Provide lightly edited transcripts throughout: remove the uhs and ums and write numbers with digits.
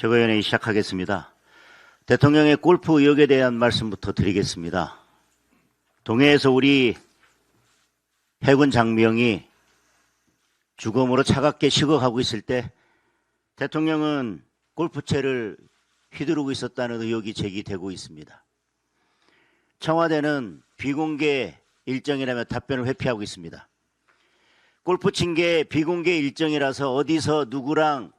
최고위원회의 시작하겠습니다. 대통령의 골프 의혹에 대한 말씀부터 드리겠습니다. 동해에서 우리 해군 장병이 죽음으로 차갑게 식어가고 있을 때 대통령은 골프채를 휘두르고 있었다는 의혹이 제기되고 있습니다. 청와대는 비공개 일정이라며 답변을 회피하고 있습니다. 골프 친 게 비공개 일정이라서 어디서 누구랑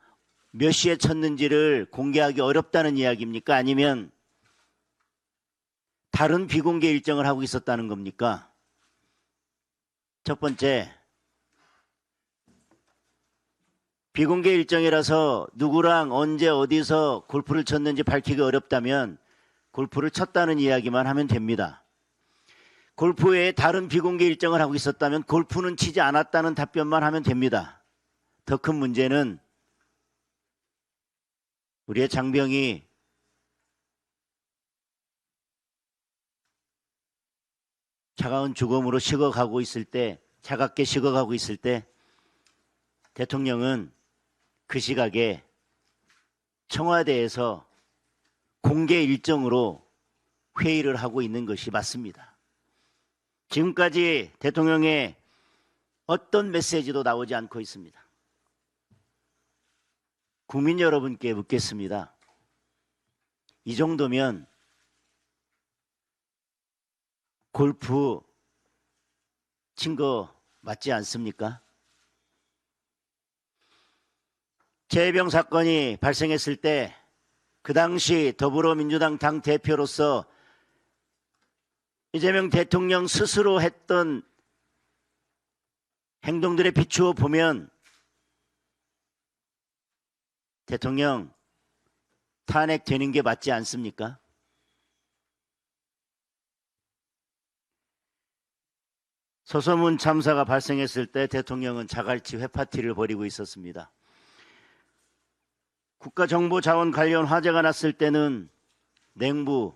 몇 시에 쳤는지를 공개하기 어렵다는 이야기입니까? 아니면 다른 비공개 일정을 하고 있었다는 겁니까? 첫 번째, 비공개 일정이라서 누구랑 언제 어디서 골프를 쳤는지 밝히기 어렵다면 골프를 쳤다는 이야기만 하면 됩니다. 골프 외에 다른 비공개 일정을 하고 있었다면 골프는 치지 않았다는 답변만 하면 됩니다. 더 큰 문제는 우리의 장병이 차가운 죽음으로 식어가고 있을 때, 차갑게 식어가고 있을 때 대통령은 그 시각에 청와대에서 공개 일정으로 회의를 하고 있는 것이 맞습니다. 지금까지 대통령의 어떤 메시지도 나오지 않고 있습니다. 국민 여러분께 묻겠습니다. 이 정도면 골프 친 거 맞지 않습니까? 최혜병 사건이 발생했을 때 그 당시 더불어민주당 당대표로서 이재명 대통령 스스로 했던 행동들에 비추어 보면 대통령 탄핵되는 게 맞지 않습니까? 서소문 참사가 발생했을 때 대통령은 자갈치 회파티를 벌이고 있었습니다. 국가정보자원 관련 화재가 났을 때는 냉부,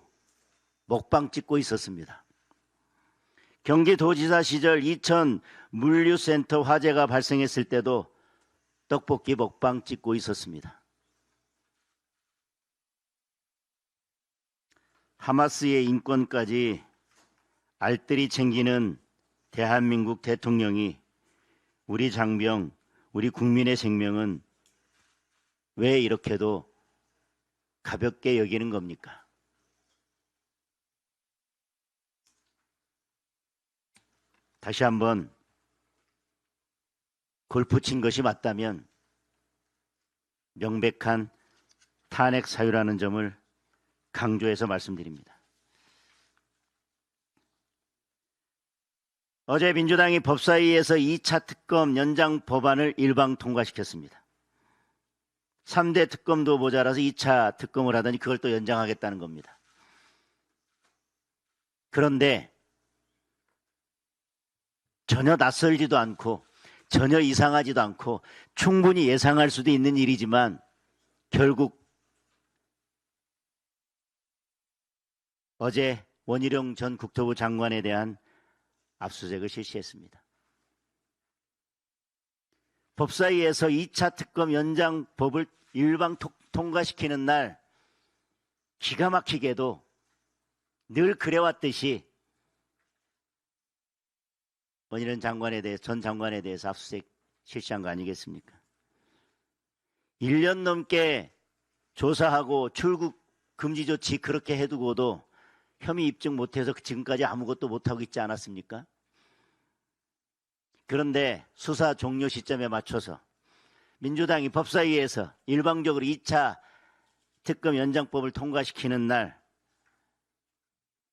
먹방 찍고 있었습니다. 경기도지사 시절 이천 물류센터 화재가 발생했을 때도 떡볶이 먹방 찍고 있었습니다. 하마스의 인권까지 알뜰히 챙기는 대한민국 대통령이 우리 장병, 우리 국민의 생명은 왜 이렇게도 가볍게 여기는 겁니까? 다시 한번 골프 친 것이 맞다면 명백한 탄핵 사유라는 점을 강조해서 말씀드립니다. 어제 민주당이 법사위에서 2차 특검 연장 법안을 일방 통과시켰습니다. 3대 특검도 모자라서 2차 특검을 하더니 그걸 또 연장하겠다는 겁니다. 그런데 전혀 낯설지도 않고 전혀 이상하지도 않고 충분히 예상할 수도 있는 일이지만 결국 어제 원희룡 전 국토부 장관에 대한 압수수색을 실시했습니다. 법사위에서 2차 특검 연장법을 일방 통과시키는 날 기가 막히게도 늘 그래왔듯이 원희룡 장관에 대해 전 장관에 대해서 압수수색 실시한 거 아니겠습니까? 1년 넘게 조사하고 출국 금지 조치 그렇게 해두고도 혐의 입증 못해서 지금까지 아무것도 못하고 있지 않았습니까? 그런데 수사 종료 시점에 맞춰서 민주당이 법사위에서 일방적으로 2차 특검 연장법을 통과시키는 날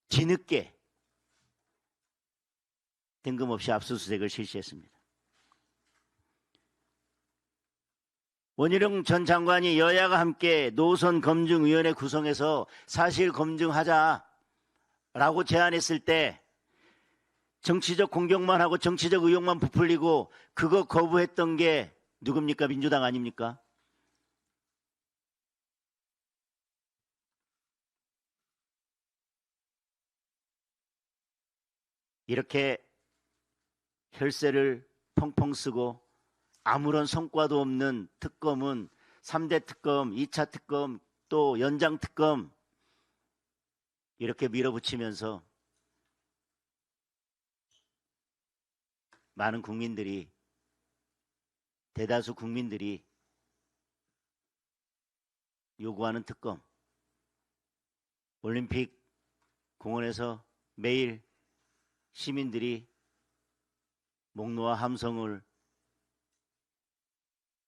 뒤늦게 뜬금없이 압수수색을 실시했습니다. 원희룡 전 장관이 여야가 함께 노선검증위원회 구성해서 사실 검증하자라고 제안했을 때 정치적 공격만 하고 정치적 의혹만 부풀리고 그거 거부했던 게 누굽니까? 민주당 아닙니까? 이렇게 혈세를 펑펑 쓰고 아무런 성과도 없는 특검은 3대 특검, 2차 특검, 또 연장 특검 이렇게 밀어붙이면서 많은 국민들이, 대다수 국민들이 요구하는 특검, 올림픽 공원에서 매일 시민들이 목 놓아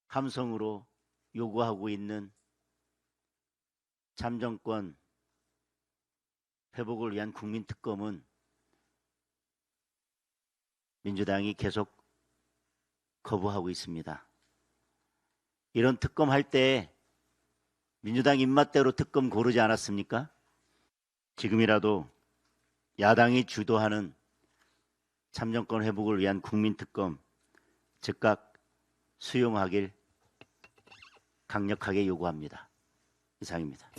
함성으로 요구하고 있는 참정권 회복을 위한 국민특검은 민주당이 계속 거부하고 있습니다. 이런 특검 할 때 민주당 입맛대로 특검 고르지 않았습니까? 지금이라도 야당이 주도하는 참정권 회복을 위한 국민특검 즉각 수용하길 강력하게 요구합니다. 이상입니다.